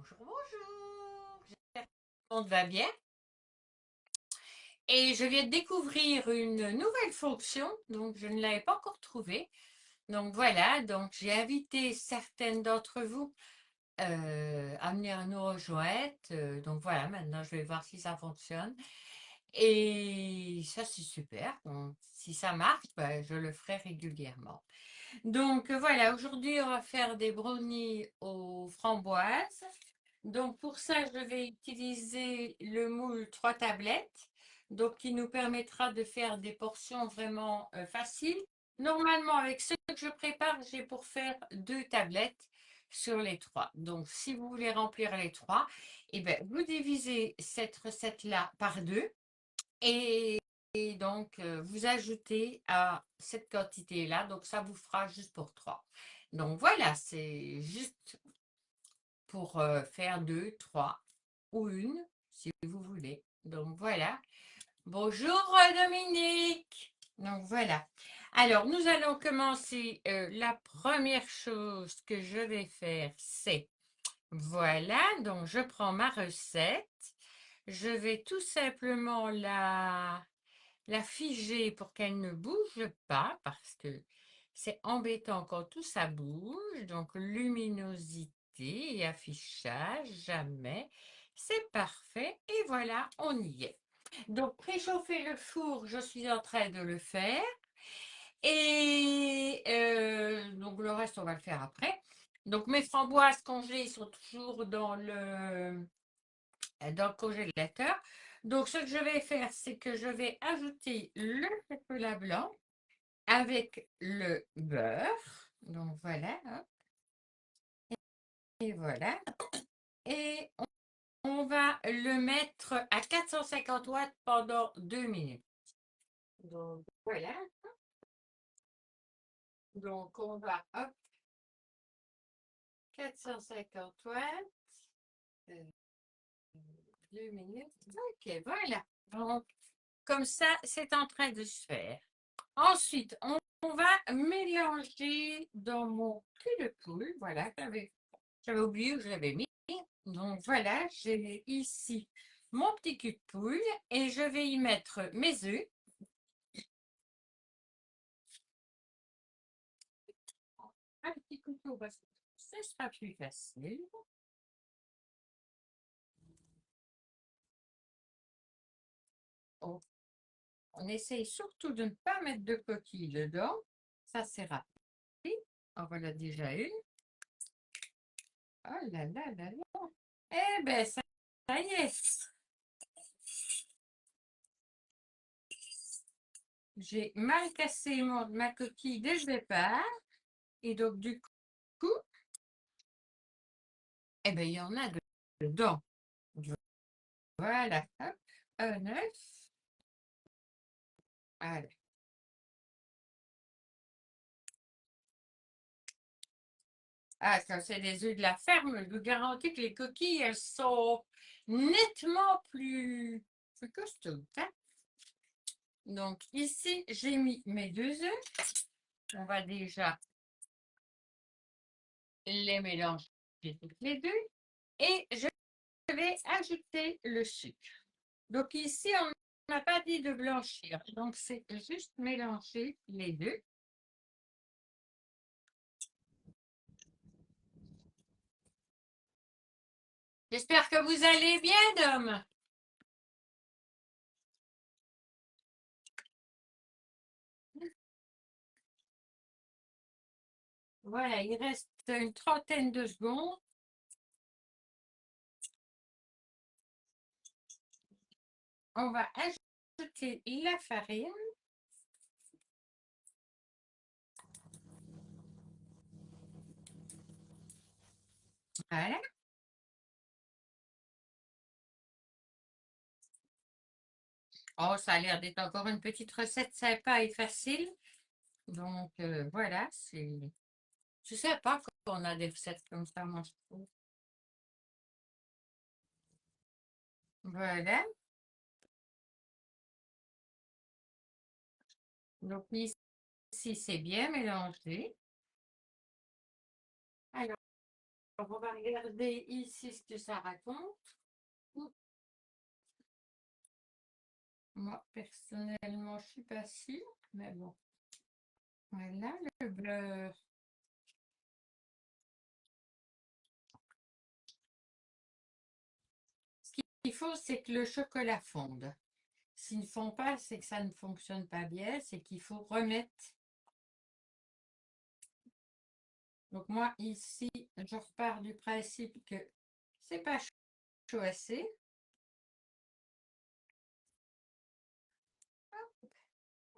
Bonjour, bonjour. J'espère que tout le monde va bien. Et je viens de découvrir une nouvelle fonction, donc je ne l'avais pas encore trouvée. Donc voilà, donc j'ai invité certaines d'entre vous à venir nous rejoindre. Donc voilà, maintenant je vais voir si ça fonctionne. Et ça c'est super. Donc, si ça marche, ben, je le ferai régulièrement. Donc voilà, aujourd'hui on va faire des brownies aux framboises. Donc pour ça, je vais utiliser le moule 3 tablettes, donc qui nous permettra de faire des portions vraiment faciles. Normalement, avec ce que je prépare, j'ai pour faire 2 tablettes sur les 3. Donc si vous voulez remplir les 3, eh ben, vous divisez cette recette-là par 2 et, donc vous ajoutez à cette quantité-là. Donc ça vous fera juste pour 3. Donc voilà, c'est juste pour faire 2, 3 ou une, si vous voulez. Donc voilà. Bonjour Dominique. Donc voilà. Alors nous allons commencer. La première chose que je vais faire, c'est voilà. Donc je prends ma recette. Je vais tout simplement la figer pour qu'elle ne bouge pas parce que c'est embêtant quand tout ça bouge. Donc luminosité et affichage, jamais. C'est parfait et voilà, on y est. Donc préchauffer le four, je suis en train de le faire. Et donc le reste, on va le faire après. Donc mes framboises congelées sont toujours dans le congélateur. Donc, ce que je vais faire, c'est que je vais ajouter le chocolat blanc avec le beurre. Donc, voilà. Hop, et voilà. Et on va le mettre à 450 watts pendant 2 minutes. Donc, voilà. Donc, on va, hop, 450 watts. 2 minutes. OK, voilà. Donc, comme ça, c'est en train de se faire. Ensuite, on va mélanger dans mon cul de poule. Voilà, j'avais oublié où je l'avais mis. Donc voilà, j'ai ici mon petit cul de poule et je vais y mettre mes œufs. Un petit couteau parce que ce sera plus facile. On essaye surtout de ne pas mettre de coquilles dedans. Ça, c'est rapide. En voilà déjà une. Oh là là là là. Eh bien, ça y est. J'ai mal cassé ma coquille dès le départ. Et donc, du coup, eh ben, il y en a dedans. Voilà. Hop, un œuf. Voilà. Ah, ça, c'est des œufs de la ferme. Je vous garantis que les coquilles, elles sont nettement plus costaudes, hein. Donc, ici, j'ai mis mes 2 œufs. On va déjà les mélanger toutes les deux. Et je vais ajouter le sucre. Donc ici, on n'a pas dit de blanchir. Donc c'est juste mélanger les deux. J'espère que vous allez bien, Dom. Voilà, il reste une trentaine de secondes. On va ajouter la farine. Voilà. Oh, ça a l'air d'être encore une petite recette sympa et facile. Donc voilà, je sais pas quand on a des recettes comme ça, moi je trouve. Voilà. Donc ici, c'est bien mélangé. Alors, on va regarder ici ce que ça raconte. Moi, personnellement, je suis pas sûre, mais bon. Voilà le beurre. Ce qu'il faut, c'est que le chocolat fonde. S'ils ne font pas, c'est que ça ne fonctionne pas bien, c'est qu'il faut remettre. Donc moi, ici, je repars du principe que c'est pas chaud assez.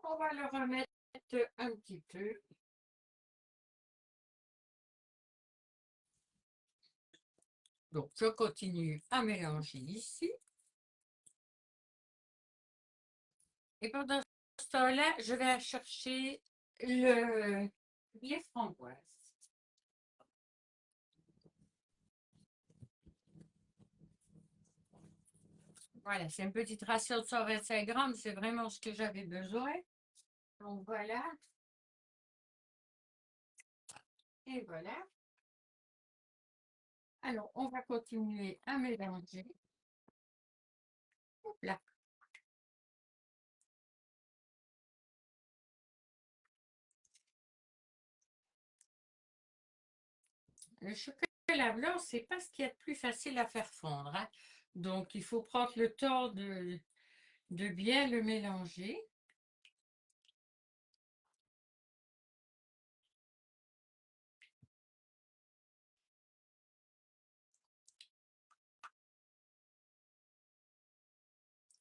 On va le remettre un petit peu. Donc, je continue à mélanger ici. Et pendant ce temps-là, je vais chercher les framboises. Voilà, c'est une petite ration de 125 grammes, c'est vraiment ce que j'avais besoin. Donc voilà. Et voilà. Alors, on va continuer à mélanger. Hop là. Le chocolat blanc, c'est pas ce qu'il y a de plus facile à faire fondre, hein. Donc, il faut prendre le temps de bien le mélanger.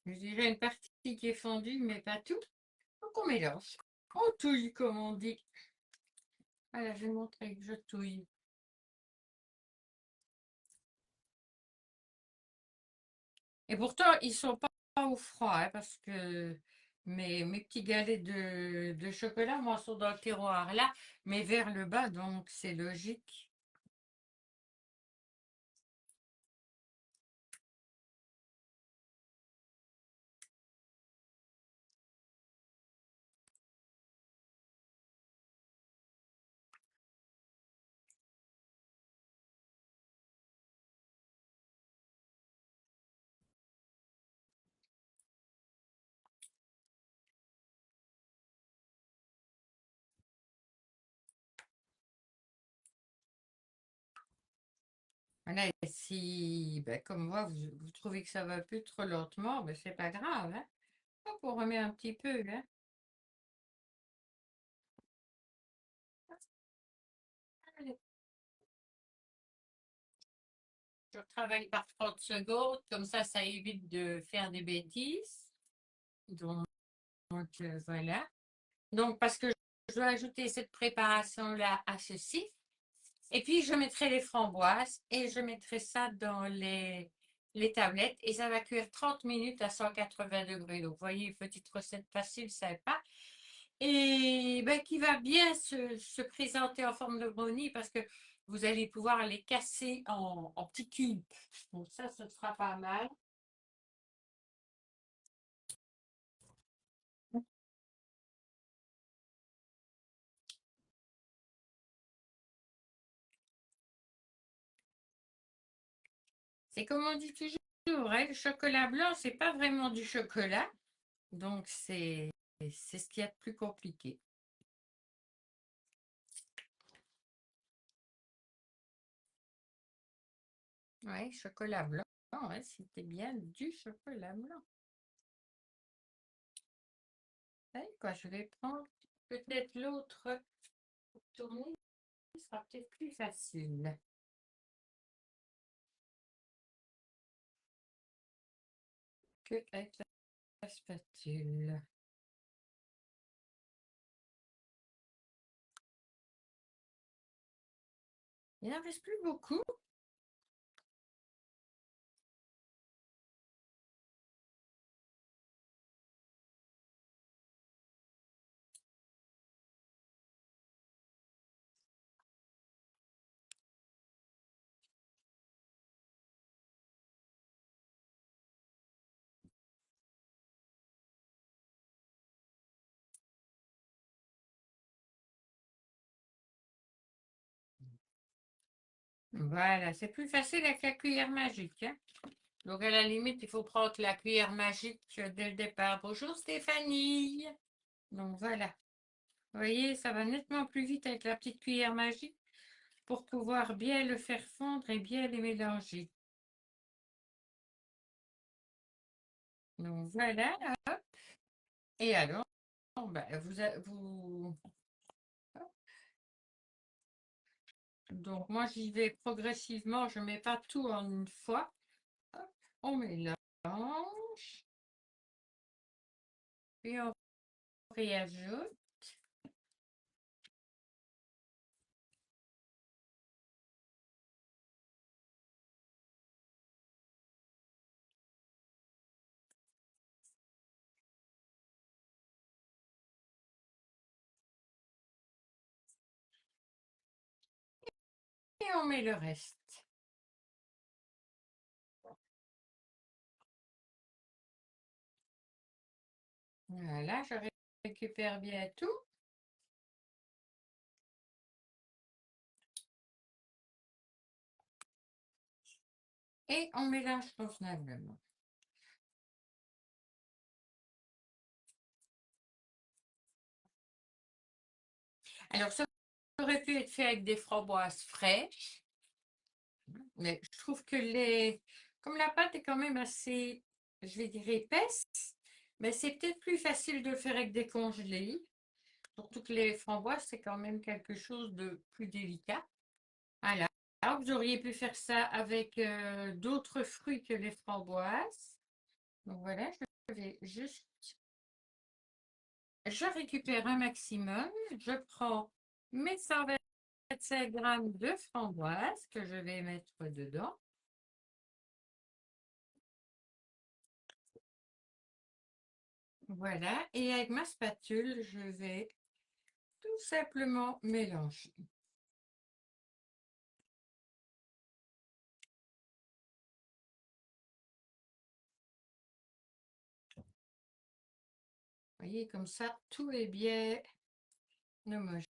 Je dirais une partie qui est fondue, mais pas tout. Donc, on mélange. On touille, comme on dit. Voilà, je vais montrer que je touille. Et pourtant, ils ne sont pas au froid, hein, parce que mes petits galets de chocolat, moi, sont dans le tiroir là, mais vers le bas, donc c'est logique. Voilà, et si, ben, comme moi, vous trouvez que ça va plus trop lentement, ben, c'est pas grave, hein. Hop, on remet un petit peu, hein. Allez. Je travaille par 30 secondes, comme ça évite de faire des bêtises. Donc, voilà. Donc, parce que je dois ajouter cette préparation-là à ceci. Et puis, je mettrai les framboises et je mettrai ça dans les tablettes et ça va cuire 30 minutes à 180 degrés. Donc, vous voyez, une petite recette facile, sympa. Et ben, qui va bien se présenter en forme de brownie parce que vous allez pouvoir les casser en petits cubes. Donc, ça, ce sera pas mal. C'est comme on dit toujours, hein, le chocolat blanc, c'est pas vraiment du chocolat. Donc, c'est ce qu'il y a de plus compliqué. Ouais, chocolat blanc, ouais, c'était bien du chocolat blanc. Ouais, quoi, je vais prendre peut-être l'autre pour tourner, ce sera peut-être plus facile que avec la spatule. Il n'en reste plus beaucoup. Voilà, c'est plus facile avec la cuillère magique, hein. Donc, à la limite, il faut prendre la cuillère magique dès le départ. Bonjour Stéphanie. Donc, voilà. Vous voyez, ça va nettement plus vite avec la petite cuillère magique pour pouvoir bien le faire fondre et bien les mélanger. Donc, voilà. Hop. Et alors, ben, vous... Donc, moi, j'y vais progressivement. Je ne mets pas tout en une fois. Hop, on mélange. Puis, on réajoute. Et on met le reste. Voilà, je récupère bien tout. Et on mélange convenablement. Alors, ça aurait pu être fait avec des framboises fraîches, mais je trouve que comme la pâte est quand même assez, je vais dire, épaisse, mais c'est peut-être plus facile de le faire avec des congelés. Surtout que les framboises, c'est quand même quelque chose de plus délicat. Voilà. Alors, vous auriez pu faire ça avec d'autres fruits que les framboises. Donc voilà, je vais juste... Je récupère un maximum. Je prends mes 125 grammes de framboises que je vais mettre dedans. Voilà. Et avec ma spatule, je vais tout simplement mélanger. Vous voyez, comme ça, tout est bien homogène.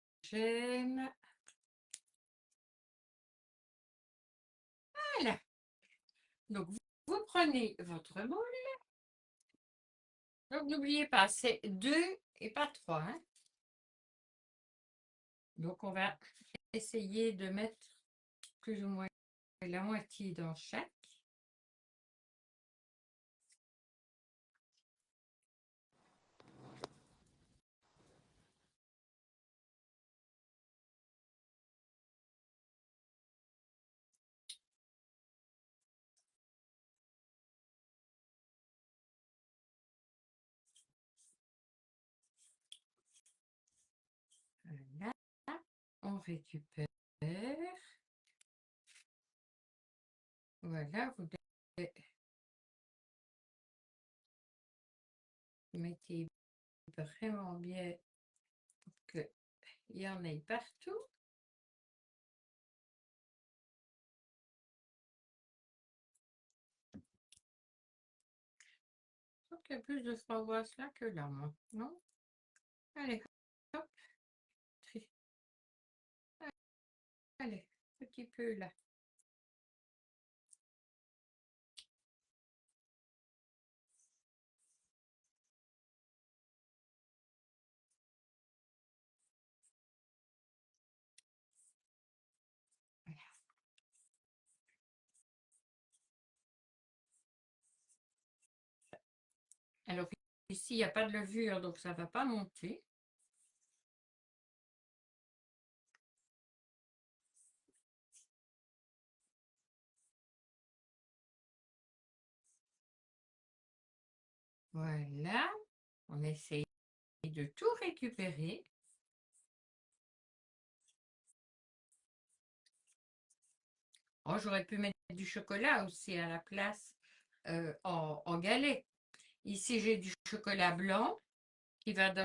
Voilà. Donc, vous prenez votre moule. Donc, n'oubliez pas, c'est 2 et pas 3, hein. Donc, on va essayer de mettre plus ou moins la moitié dans chaque. Voilà. On récupère. Voilà, vous mettez vraiment bien qu'il y en ait partout. Je trouve qu'il y a plus de framboises là que là, moi. Non? Allez, hop. Allez, petit peu là. Alors ici, il n'y a pas de levure, donc ça ne va pas monter. Voilà. On essaye de tout récupérer. Oh, j'aurais pu mettre du chocolat aussi à la place en galet. Ici, j'ai du chocolat blanc qui va dans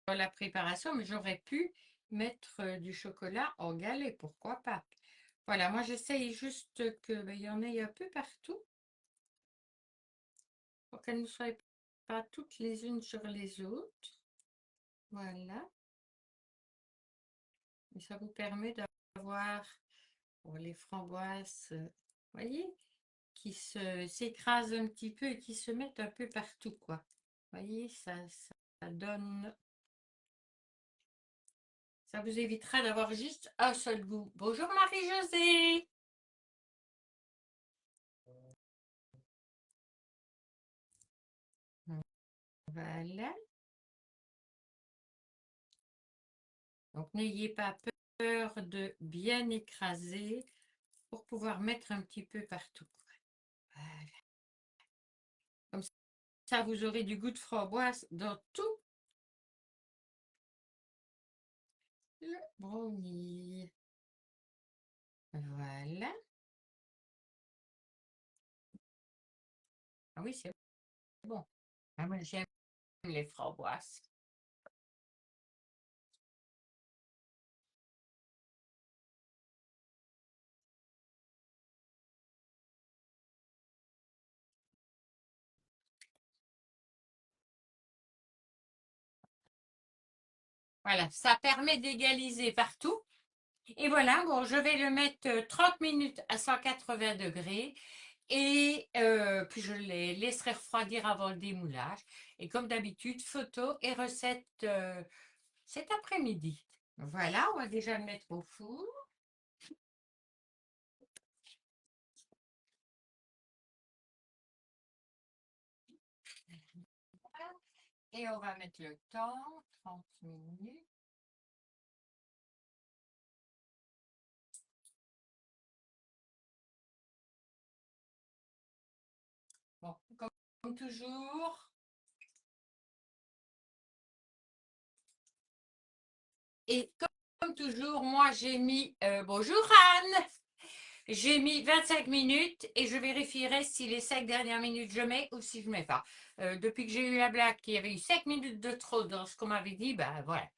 la préparation, mais j'aurais pu mettre du chocolat en galet, pourquoi pas. Voilà, moi j'essaye juste qu'il y en ait un peu partout pour qu'elles ne soient pas toutes les unes sur les autres. Voilà. Et ça vous permet d'avoir pour les framboises, voyez, qui s'écrasent un petit peu et qui se mettent un peu partout, quoi. Voyez, ça donne, ça vous évitera d'avoir juste un seul goût. Bonjour Marie-Josée. Voilà. Donc n'ayez pas peur de bien écraser pour pouvoir mettre un petit peu partout. Voilà. Comme ça, vous aurez du goût de framboise dans tout le brownie. Voilà. Ah oui, c'est bon. Ah, moi, j'aime les framboises. Voilà, ça permet d'égaliser partout. Et voilà, bon, je vais le mettre 30 minutes à 180 degrés et puis je les laisserai refroidir avant le démoulage. Et comme d'habitude, photo et recette cet après-midi. Voilà, on va déjà le mettre au four. Et on va mettre le temps, 30 minutes. Bon, comme toujours. Et comme toujours, moi j'ai mis, bonjour Anne, j'ai mis 25 minutes et je vérifierai si les 5 dernières minutes je mets ou si je ne mets pas. Depuis que j'ai eu la blague qu'il y avait eu 5 minutes de trop dans ce qu'on m'avait dit, ben voilà.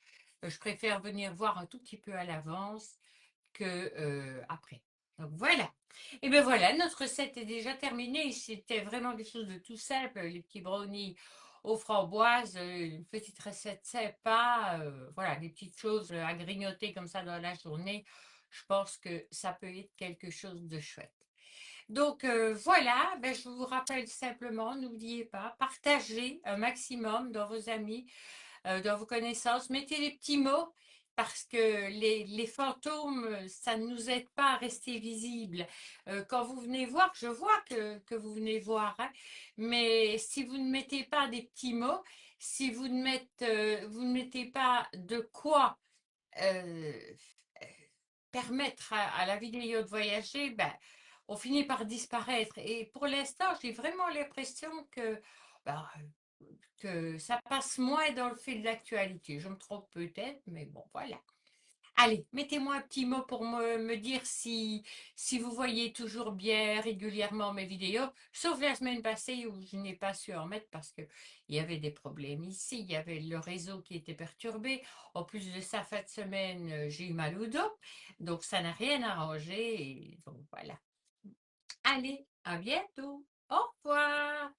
Je préfère venir voir un tout petit peu à l'avance que après. Donc voilà. Et bien voilà, notre recette est déjà terminée. C'était vraiment des choses de tout simple. Les petits brownies aux framboises, une petite recette sympa. Voilà, des petites choses à grignoter comme ça dans la journée. Je pense que ça peut être quelque chose de chouette. Donc voilà, ben, je vous rappelle simplement, n'oubliez pas, partagez un maximum dans vos amis, dans vos connaissances. Mettez les petits mots parce que les fantômes, ça ne nous aide pas à rester visibles. Quand vous venez voir, je vois que vous venez voir, hein, mais si vous ne mettez pas des petits mots, si vous ne mettez pas de quoi euh, permettre à la vidéo de voyager, ben, on finit par disparaître. Et pour l'instant, j'ai vraiment l'impression ben, que ça passe moins dans le fil de l'actualité. Je me trompe peut-être, mais bon, voilà. Allez, mettez-moi un petit mot pour me dire si vous voyez toujours bien régulièrement mes vidéos, sauf la semaine passée où je n'ai pas su en mettre parce qu'il y avait des problèmes ici, il y avait le réseau qui était perturbé. En plus de ça, fin de semaine, j'ai eu mal au dos, donc ça n'a rien arrangé. Et donc voilà. Allez, à bientôt. Au revoir.